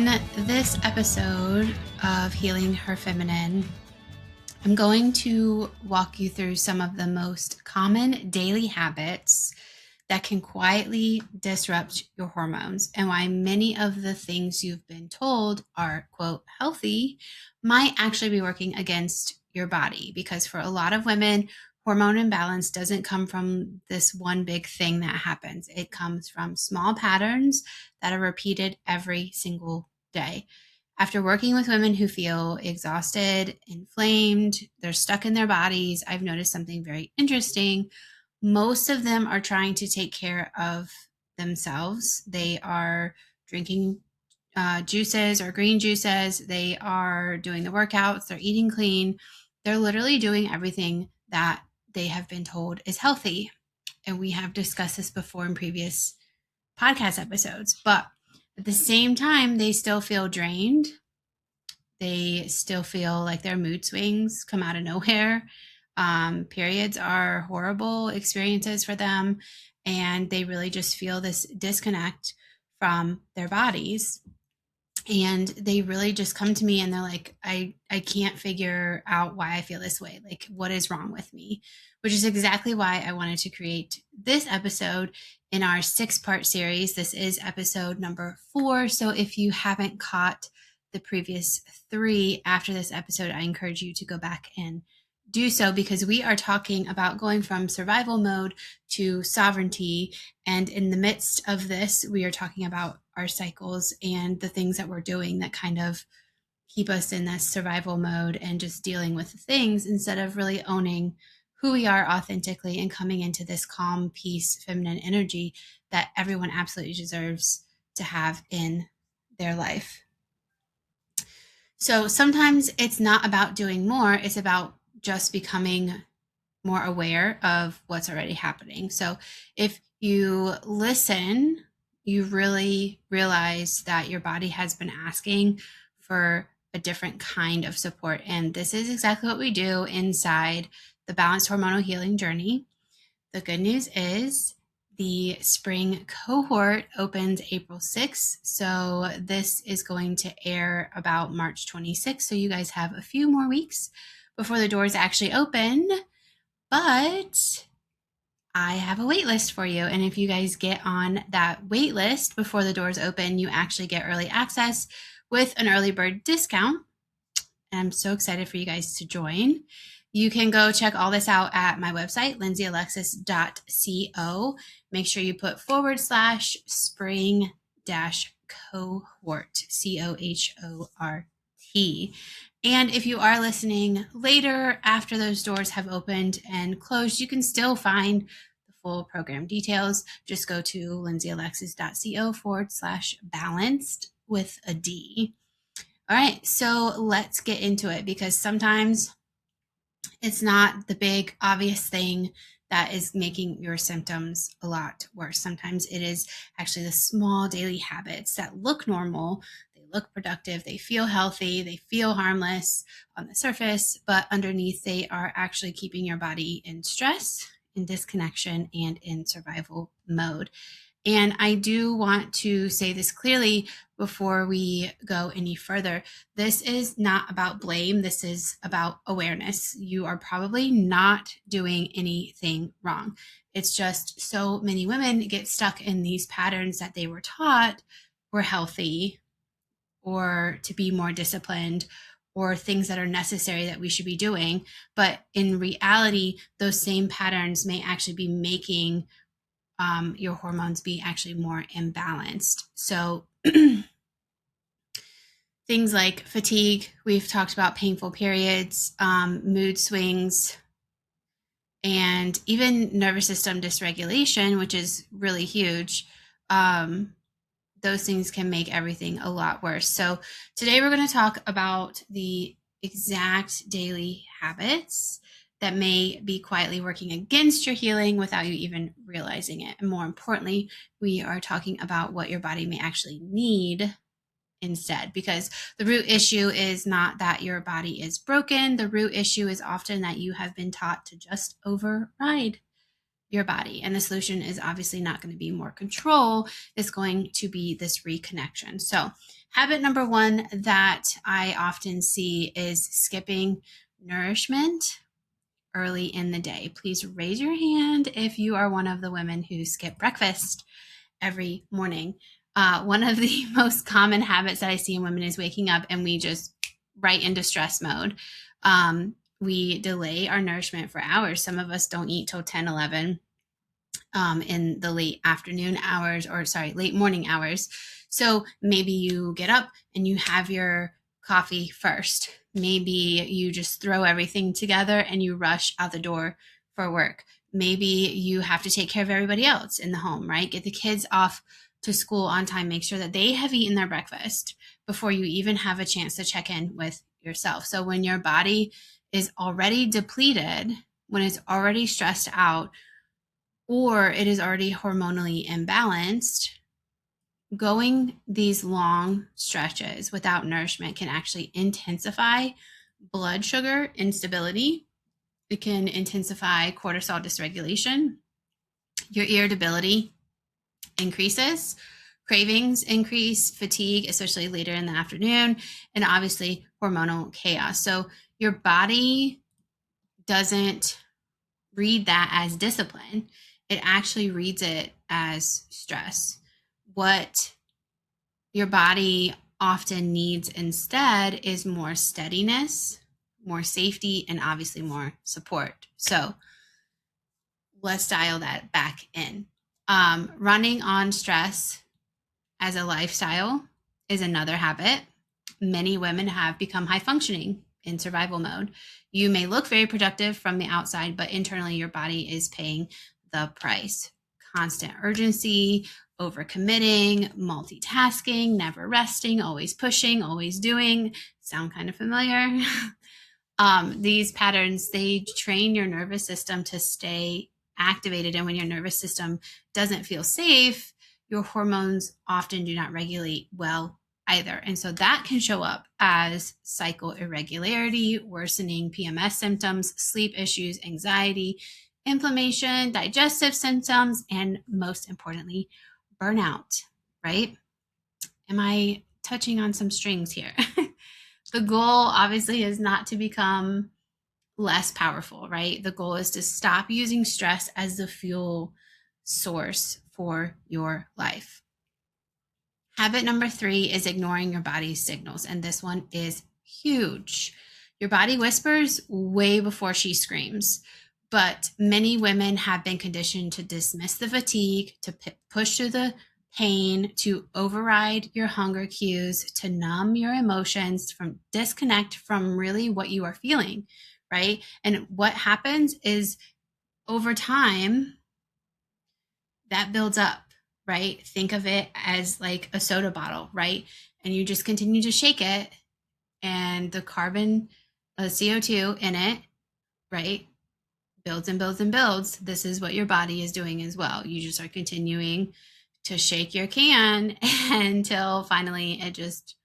In this episode of Healing Her Feminine, I'm going to walk you through some of the most common daily habits that can quietly disrupt your hormones and why many of the things you've been told are, quote, healthy might actually be working against your body. Because for a lot of women, hormone imbalance doesn't come from this one big thing that happens. It comes from small patterns that are repeated every single day. After working with women who feel exhausted, inflamed, they're stuck in their bodies, I've noticed something very interesting. Most of them are trying to take care of themselves. They are drinking juices or green juices. They are doing the workouts. They're eating clean. They're literally doing everything that they have been told is healthy. And we have discussed this before in previous podcast episodes. But at the same time, they still feel drained. They still feel like their mood swings come out of nowhere. Periods are horrible experiences for them, and they really just feel this disconnect from their bodies. And they really just come to me and they're like, I can't figure out why I feel this way. Like, what is wrong with me? Which is exactly why I wanted to create this episode in our 6-part series. This is episode number 4. So if you haven't caught the previous 3 after this episode, I encourage you to go back and do so, because we are talking about going from survival mode to sovereignty. And in the midst of this, we are talking about our cycles and the things that we're doing that kind of keep us in this survival mode and just dealing with things instead of really owning who we are authentically and coming into this calm, peace, feminine energy that everyone absolutely deserves to have in their life. So sometimes it's not about doing more, it's about just becoming more aware of what's already happening. So if you listen, you really realize that your body has been asking for a different kind of support. And this is exactly what we do inside the Balanced Hormonal Healing Journey. The good news is the spring cohort opens April 6th. So this is going to air about March 26th. So you guys have a few more weeks before the doors actually open. But I have a wait list for you. And if you guys get on that wait list before the doors open, you actually get early access with an early bird discount. And I'm so excited for you guys to join. You can go check all this out at my website, lindseyalexis.co. Make sure you put /spring-cohort, COHORT. And if you are listening later after those doors have opened and closed, you can still find the full program details. Just go to lindseyalexis.co /balanced with a D. All right, so let's get into it, because sometimes it's not the big obvious thing that is making your symptoms a lot worse. Sometimes it is actually the small daily habits that look normal, they look productive, they feel healthy, they feel harmless on the surface, but underneath they are actually keeping your body in stress, in disconnection, and in survival mode. And I do want to say this clearly before we go any further. This is not about blame. This is about awareness. You are probably not doing anything wrong. It's just so many women get stuck in these patterns that they were taught were healthy, or to be more disciplined, or things that are necessary that we should be doing. But in reality, those same patterns may actually be making your hormones be actually more imbalanced. So things like fatigue, we've talked about painful periods, mood swings, and even nervous system dysregulation, which is really huge. Those things can make everything a lot worse. So today we're going to talk about the exact daily habits that may be quietly working against your healing without you even realizing it. And more importantly, we are talking about what your body may actually need instead, because the root issue is not that your body is broken. The root issue is often that you have been taught to just override your body. And the solution is obviously not going to be more control. It's going to be this reconnection. So Habit number one that I often see is skipping nourishment early in the day. Please raise your hand if you are one of the women who skip breakfast every morning. One of the most common habits that I see in women is waking up and we just right into stress mode. We delay our nourishment for hours. Some of us don't eat till 10, 11 in the late afternoon hours, or sorry, late morning hours. So maybe you get up and you have your coffee first. Maybe you just throw everything together and you rush out the door for work. Maybe you have to take care of everybody else in the home, right? Get the kids off to school on time. Make sure that they have eaten their breakfast before you even have a chance to check in with yourself. So when your body is already depleted, when it's already stressed out, or it is already hormonally imbalanced, going these long stretches without nourishment can actually intensify blood sugar instability. It can intensify cortisol dysregulation. Your irritability increases, cravings increase, fatigue, especially later in the afternoon, and obviously hormonal chaos. So your body doesn't read that as discipline. It actually reads it as stress. What your body often needs instead is more steadiness, more safety, and obviously more support. So let's dial that back in. Running on stress as a lifestyle is another habit. Many women have become high functioning in survival mode. You may look very productive from the outside, but internally your body is paying the price. Constant urgency, overcommitting, multitasking, never resting, always pushing, always doing. Sound kind of familiar? These patterns, they train your nervous system to stay activated. And when your nervous system doesn't feel safe, your hormones often do not regulate well either. And so that can show up as cycle irregularity, worsening PMS symptoms, sleep issues, anxiety, inflammation, digestive symptoms, and most importantly, burnout, right? Am I touching on some strings here? The goal obviously is not to become less powerful, right? The goal is to stop using stress as the fuel source for your life. Habit number 3 is ignoring your body's signals. And this one is huge. Your body whispers way before she screams. But many women have been conditioned to dismiss the fatigue, to push through the pain, to override your hunger cues, to numb your emotions, from disconnect from really what you are feeling, right? And what happens is over time, that builds up, right? Think of it as like a soda bottle, right? And you just continue to shake it, and the carbon, CO2 in it, right, builds and builds and builds. This is what your body is doing as well. You just are continuing to shake your can until finally it just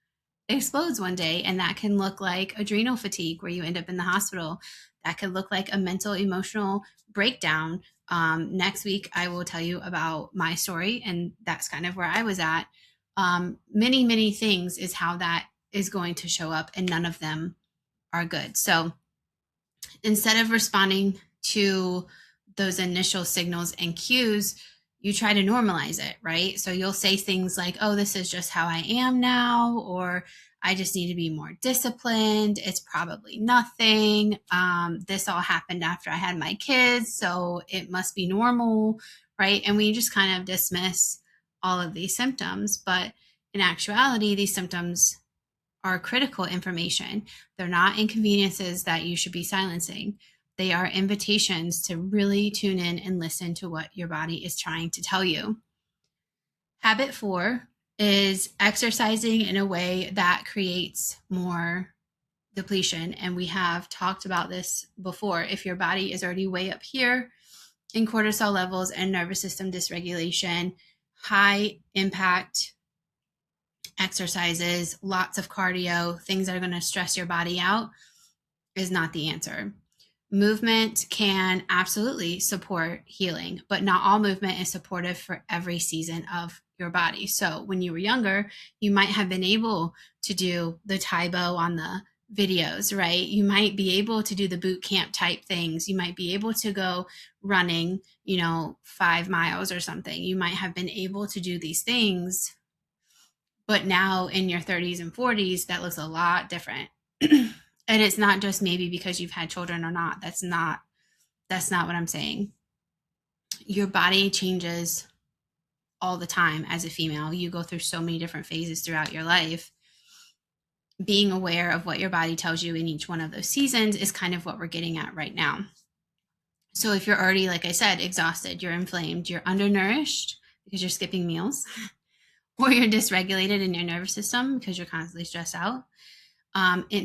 explodes one day. And that can look like adrenal fatigue, where you end up in the hospital. That could look like a mental, emotional breakdown. Next week, I will tell you about my story, and that's kind of where I was at. Many, many things is how that is going to show up, and none of them are good. So instead of responding to those initial signals and cues, you try to normalize it, right? So you'll say things like, oh, this is just how I am now, or I just need to be more disciplined. It's probably nothing. This all happened after I had my kids, so it must be normal, right? And we just kind of dismiss all of these symptoms. But in actuality, these symptoms are critical information. They're not inconveniences that you should be silencing. They are invitations to really tune in and listen to what your body is trying to tell you. Habit 4 is exercising in a way that creates more depletion. And we have talked about this before. If your body is already way up here in cortisol levels and nervous system dysregulation, high impact exercises, lots of cardio, things that are going to stress your body out is not the answer. Movement can absolutely support healing, but not all movement is supportive for every season of your body. So when you were younger, you might have been able to do the Tae Bo on the videos, right? You might be able to do the boot camp type things. You might be able to go running, 5 miles or something. You might have been able to do these things, but now in your 30s and 40s, that looks a lot different. And it's not just maybe because you've had children or not. That's not what I'm saying. Your body changes all the time as a female. You go through so many different phases throughout your life. Being aware of what your body tells you in each one of those seasons is kind of what we're getting at right now. So if you're already, like I said, exhausted, you're inflamed, you're undernourished because you're skipping meals, or you're dysregulated in your nervous system because you're constantly stressed out,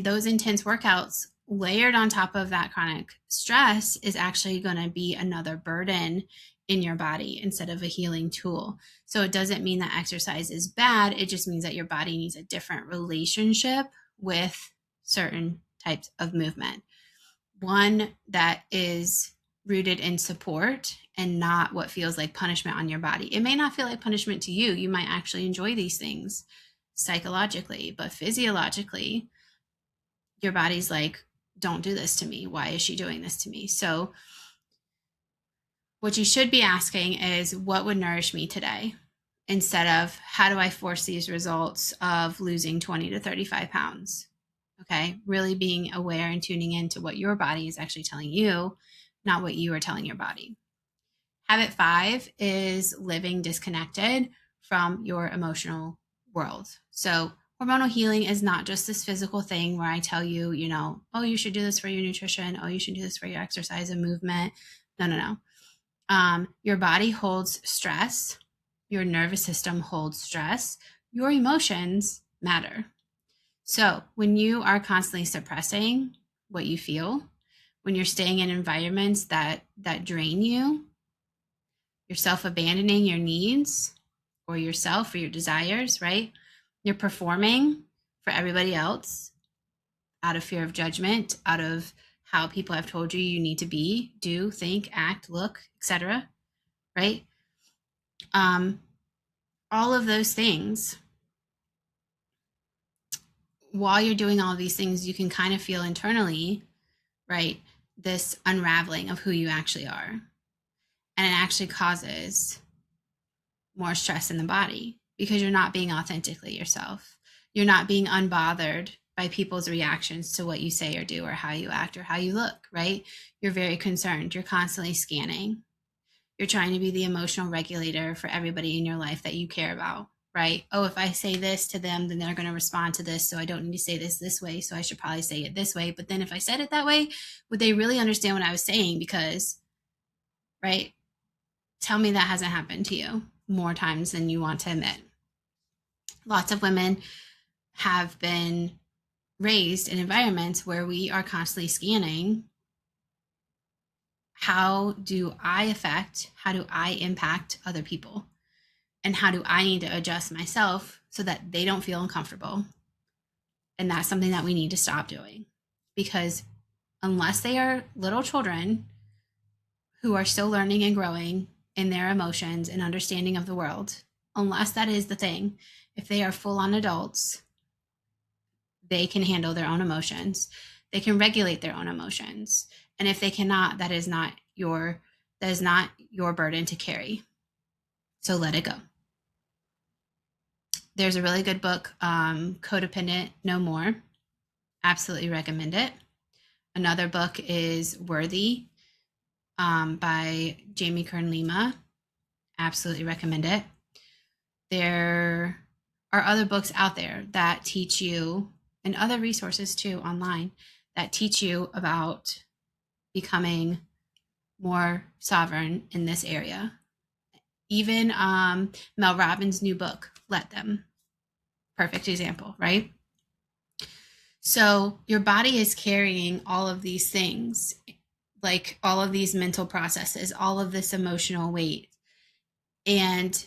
those intense workouts layered on top of that chronic stress is actually going to be another burden in your body instead of a healing tool. So it doesn't mean that exercise is bad. It just means that your body needs a different relationship with certain types of movement. One that is rooted in support and not what feels like punishment on your body. It may not feel like punishment to you. You might actually enjoy these things psychologically, but physiologically, your body's like, don't do this to me. Why is she doing this to me? So what you should be asking is, what would nourish me today? Instead of, how do I force these results of losing 20 to 35 pounds? Okay. Really being aware and tuning into what your body is actually telling you, not what you are telling your body. Habit 5 is living disconnected from your emotional world. So hormonal healing is not just this physical thing where I tell you, oh, you should do this for your nutrition. Oh, you should do this for your exercise and movement. No. Your body holds stress. Your nervous system holds stress. Your emotions matter. So when you are constantly suppressing what you feel, when you're staying in environments that drain you, you're self-abandoning your needs or yourself or your desires, right? You're performing for everybody else out of fear of judgment, out of how people have told you you need to be, do, think, act, look, etc., right? All of those things, while you're doing all of these things, you can kind of feel internally, right, this unraveling of who you actually are. And it actually causes more stress in the body because you're not being authentically yourself. You're not being unbothered by people's reactions to what you say or do or how you act or how you look, right? You're very concerned. You're constantly scanning. You're trying to be the emotional regulator for everybody in your life that you care about, right? Oh, if I say this to them, then they're going to respond to this. So I don't need to say this way. So I should probably say it this way. But then if I said it that way, would they really understand what I was saying? Because, right? Tell me that hasn't happened to you more times than you want to admit. Lots of women have been raised in environments where we are constantly scanning. How do I impact other people? And how do I need to adjust myself so that they don't feel uncomfortable? And that's something that we need to stop doing, because unless they are little children who are still learning and growing in their emotions and understanding of the world, unless that is the thing, if they are full-on adults, they can handle their own emotions. They can regulate their own emotions. And if they cannot, that is not your burden to carry. So let it go. There's a really good book, Codependent No More. Absolutely recommend it. Another book is Worthy, by Jamie Kern Lima. Absolutely recommend it. There are other books out there that teach you, and other resources too online, that teach you about becoming more sovereign in this area. Even Mel Robbins' new book, Let Them. Perfect example, right? So your body is carrying all of these things, like all of these mental processes, all of this emotional weight. And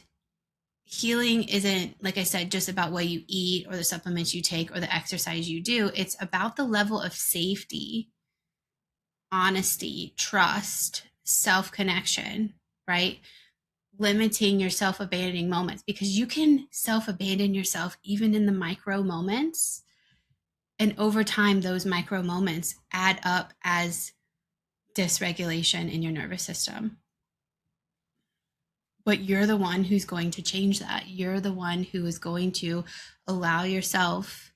healing isn't, like I said, just about what you eat or the supplements you take or the exercise you do. It's about the level of safety, honesty, trust, self-connection, right? limiting your self-abandoning moments, because you can self-abandon yourself even in the micro moments. And over time, those micro moments add up as dysregulation in your nervous system. But you're the one who's going to change that. You're the one who is going to allow yourself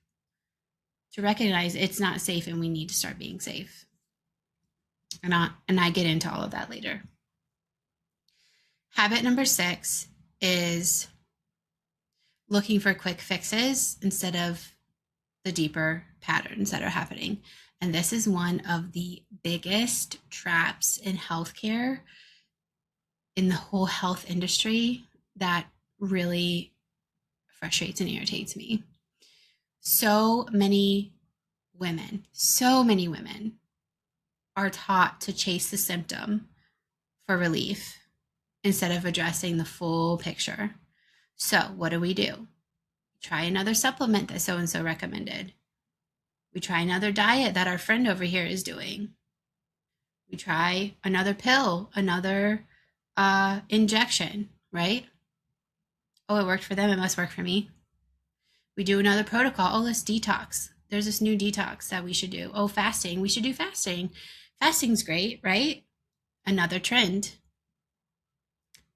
to recognize it's not safe and we need to start being safe. And I get into all of that later. Habit number 6 is looking for quick fixes instead of the deeper patterns that are happening. And this is one of the biggest traps in healthcare, in the whole health industry, that really frustrates and irritates me. So many women are taught to chase the symptom for relief instead of addressing the full picture. So what do? Try another supplement that so-and-so recommended. We try another diet that our friend over here is doing. We try another pill, another injection, right? Oh, it worked for them, it must work for me. We do another protocol. Oh, let's detox. There's this new detox that we should do. Oh, fasting. We should do fasting. Fasting's great, right? Another trend.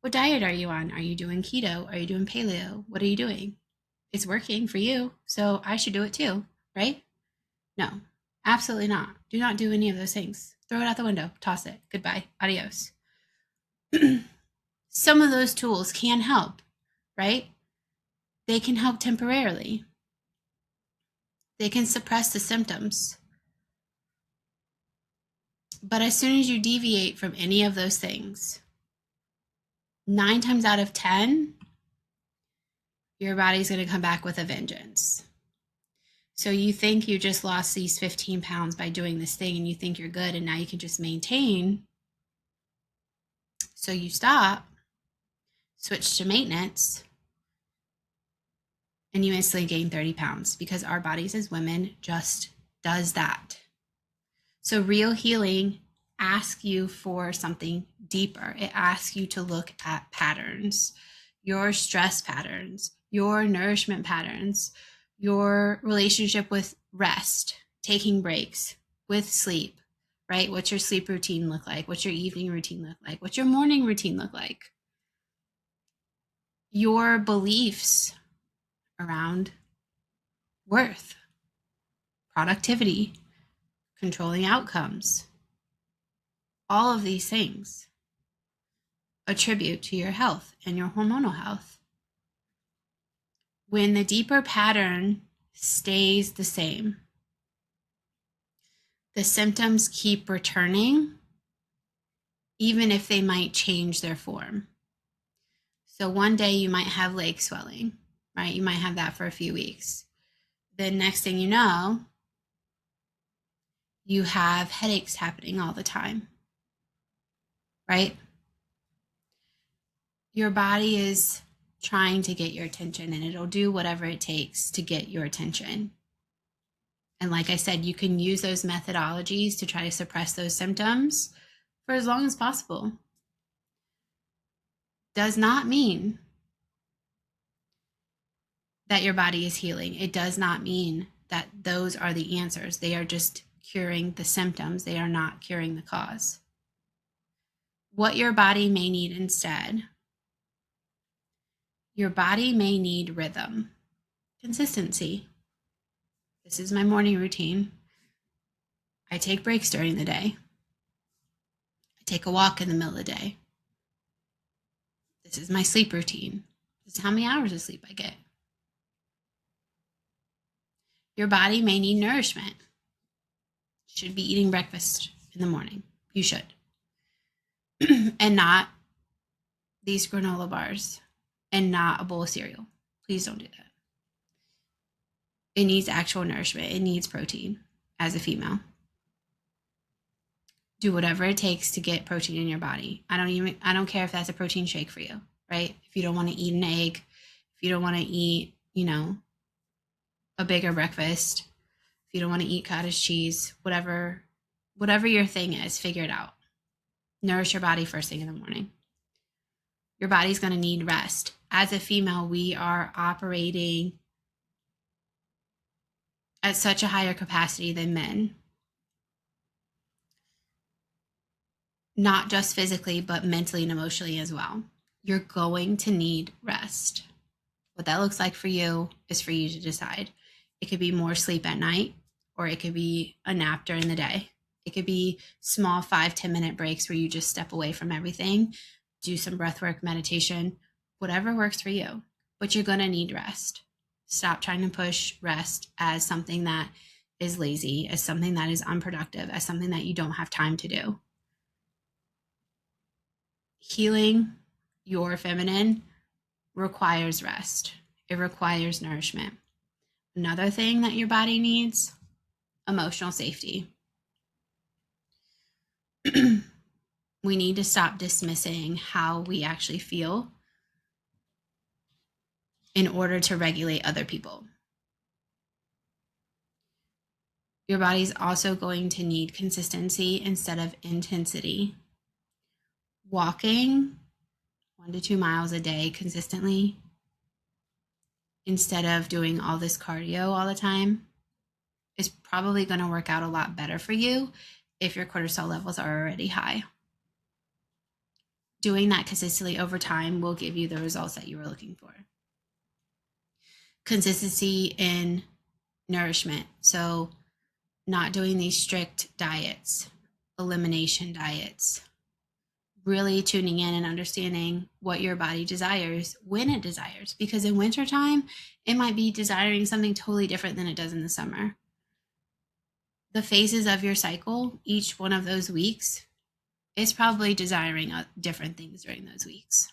What diet are you on? Are you doing keto? Are you doing paleo? What are you doing? It's working for you, so I should do it too, right? No, absolutely not. Do not do any of those things. Throw it out the window. Toss it. Goodbye. Adios. Some of those tools can help, right? They can help temporarily. They can suppress the symptoms. But as soon as you deviate from any of those things, 9 times out of 10, your body's going to come back with a vengeance. So you think you just lost these 15 pounds by doing this thing, and you think you're good, and now you can just maintain. So you stop, switch to maintenance, and you instantly gain 30 pounds, because our bodies as women just does that. So real healing asks you for something deeper. It asks you to look at patterns, your stress patterns, your nourishment patterns, your relationship with rest, taking breaks, with sleep, right? What's your sleep routine look like? What's your evening routine look like? What's your morning routine look like? Your beliefs around worth, productivity, controlling outcomes, all of these things attribute to your health and your hormonal health. When the deeper pattern stays the same, the symptoms keep returning, even if they might change their form. So one day you might have leg swelling, right? You might have that for a few weeks. Then next thing you know, you have headaches happening all the time, right? Your body is trying to get your attention, and it'll do whatever it takes to get your attention. And like I said, you can use those methodologies to try to suppress those symptoms for as long as possible. Does not mean that your body is healing. It does not mean that those are the answers. They are just curing the symptoms. They are not curing the cause. What your body may need instead, your body may need rhythm, consistency. This is my morning routine. I take breaks during the day. I take a walk in the middle of the day. This is my sleep routine. This is how many hours of sleep I get. Your body may need nourishment. You should be eating breakfast in the morning. You should. And not these granola bars and not a bowl of cereal. Please don't do that. It needs actual nourishment. It needs protein as a female. Do whatever it takes to get protein in your body. I don't care if that's a protein shake for you, right? If you don't want to eat an egg, if you don't want to eat, a bigger breakfast, if you don't want to eat cottage cheese, whatever your thing is, figure it out. Nourish your body first thing in the morning. Your body's going to need rest. As a female, we are operating at such a higher capacity than men. Not just physically, but mentally and emotionally as well. You're going to need rest. What that looks like for you is for you to decide. It could be more sleep at night, or it could be a nap during the day. It could be small 5-10 minute breaks where you just step away from everything, do some breath work, meditation, whatever works for you. But you're going to need rest. Stop trying to push rest as something that is lazy, as something that is unproductive, as something that you don't have time to do. Healing your feminine requires rest. It requires nourishment. Another thing that your body needs, emotional safety. We need to stop dismissing how we actually feel in order to regulate other people. Your body's also going to need consistency instead of intensity. Walking 1 to 2 miles a day consistently instead of doing all this cardio all the time is probably going to work out a lot better for you if your cortisol levels are already high. Doing that consistently over time will give you the results that you were looking for. Consistency in nourishment. So not doing these strict diets, elimination diets, really tuning in and understanding what your body desires when it desires. Because in wintertime, it might be desiring something totally different than it does in the summer. The phases of your cycle, each one of those weeks, is probably desiring different things during those weeks.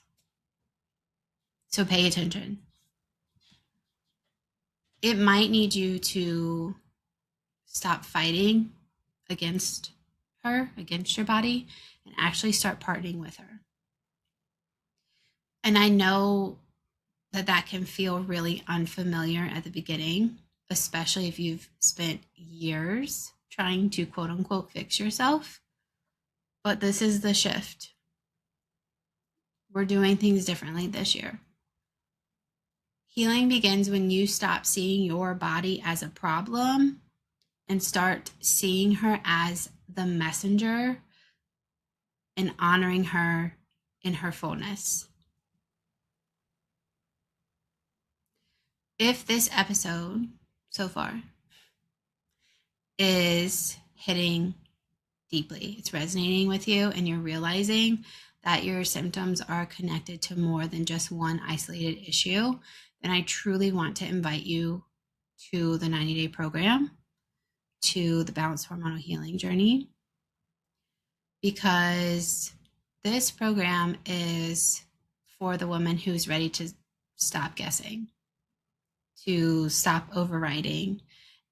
So pay attention. It might need you to stop fighting against her, against your body, and actually start partnering with her. And I know that that can feel really unfamiliar at the beginning, especially if you've spent years trying to quote unquote fix yourself. But this is the shift. We're doing things differently this year. Healing begins when you stop seeing your body as a problem and start seeing her as the messenger and honoring her in her fullness. If this episode so far is hitting deeply, it's resonating with you, and you're realizing that your symptoms are connected to more than just one isolated issue, then I truly want to invite you to the 90-day program, to the Balanced Hormonal Healing Journey, because this program is for the woman who's ready to stop guessing, to stop overriding,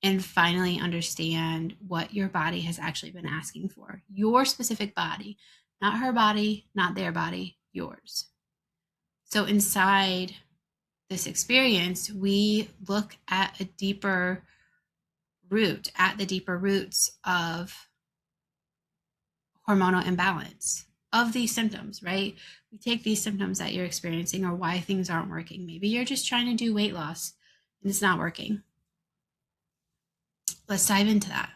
and finally understand what your body has actually been asking for. Your specific body, not her body, not their body, yours. So inside this experience, we look at a deeper root, at the deeper roots of hormonal imbalance, of these symptoms, right? We take these symptoms that you're experiencing or why things aren't working. Maybe you're just trying to do weight loss and it's not working. Let's dive into that.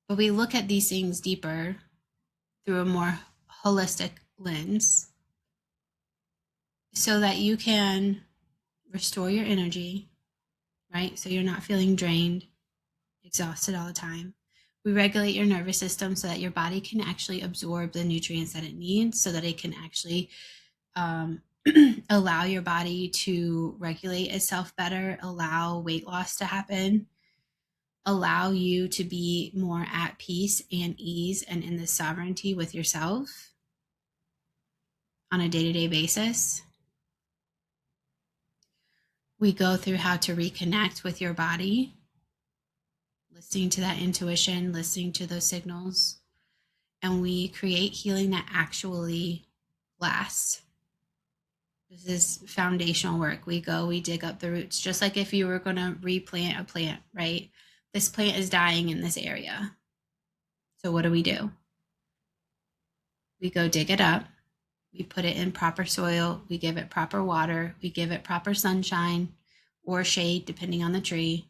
But we look at these things deeper through a more holistic lens so that you can restore your energy, right? So you're not feeling drained, exhausted all the time. We regulate your nervous system so that your body can actually absorb the nutrients that it needs, so that it can actually allow your body to regulate itself better, allow weight loss to happen, allow you to be more at peace and ease and in the sovereignty with yourself on a day-to-day basis. We go through how to reconnect with your body, listening to that intuition, listening to those signals, and we create healing that actually lasts. This is foundational work. We dig up the roots, just like if you were going to replant a plant, right? This plant is dying in this area. So what do? We go dig it up, We put it in proper soil. We give it proper water. We give it proper sunshine or shade, depending on the tree.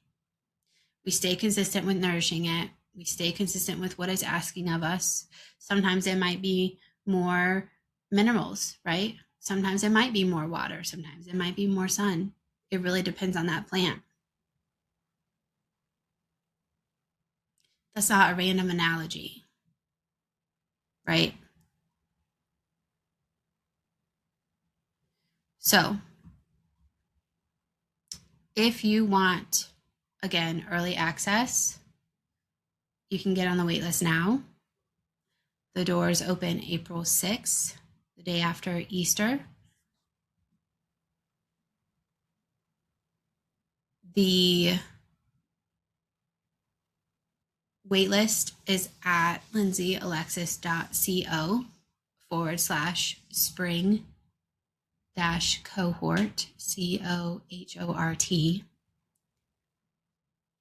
We stay consistent with nourishing it. We stay consistent with what it's asking of us. Sometimes it might be more minerals, right? Sometimes it might be more water. Sometimes it might be more sun. It really depends on that plant. That's not a random analogy, right? So if you want, again, early access, you can get on the wait list now. The doors open April 6th, the day after Easter. The waitlist is at lindseyalexis.co/spring-cohort, COHORT.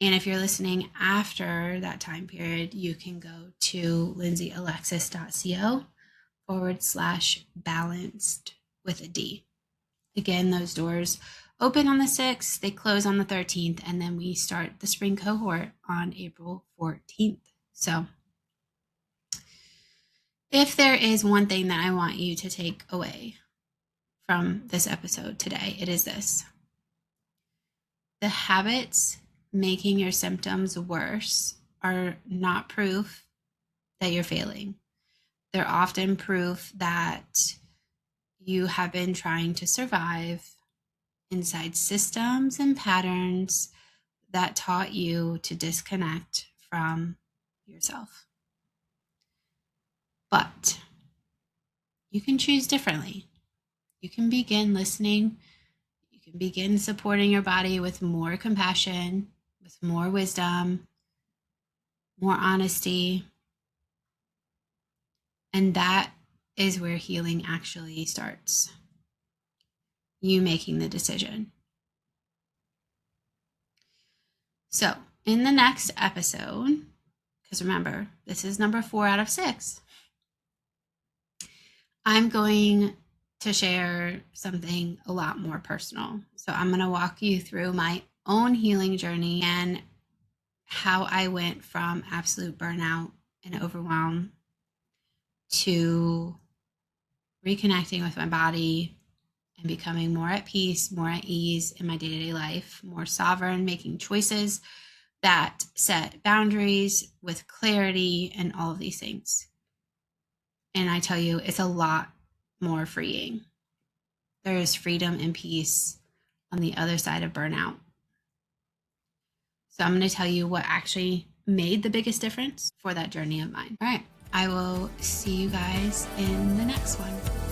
And if you're listening after that time period, you can go to lindseyalexis.co/balanced with a D. Again, those doors open on the 6th, they close on the 13th, and then we start the spring cohort on April 14th. So if there is one thing that I want you to take away from this episode today, it is this. The habits making your symptoms worse are not proof that you're failing. They're often proof that you have been trying to survive inside systems and patterns that taught you to disconnect from yourself. But you can choose differently. You can begin listening. You can begin supporting your body with more compassion, with more wisdom, more honesty. And that is where healing actually starts. You making the decision. So in the next episode, because remember, this is number 4 out of 6, I'm going to share something a lot more personal. So I'm going to walk you through my own healing journey and how I went from absolute burnout and overwhelm to reconnecting with my body and becoming more at peace, more at ease in my day-to-day life, more sovereign, making choices that set boundaries with clarity and all of these things. And I tell you, it's a lot more freeing. There is freedom and peace on the other side of burnout. So I'm going to tell you what actually made the biggest difference for that journey of mine. All right. I will see you guys in the next one.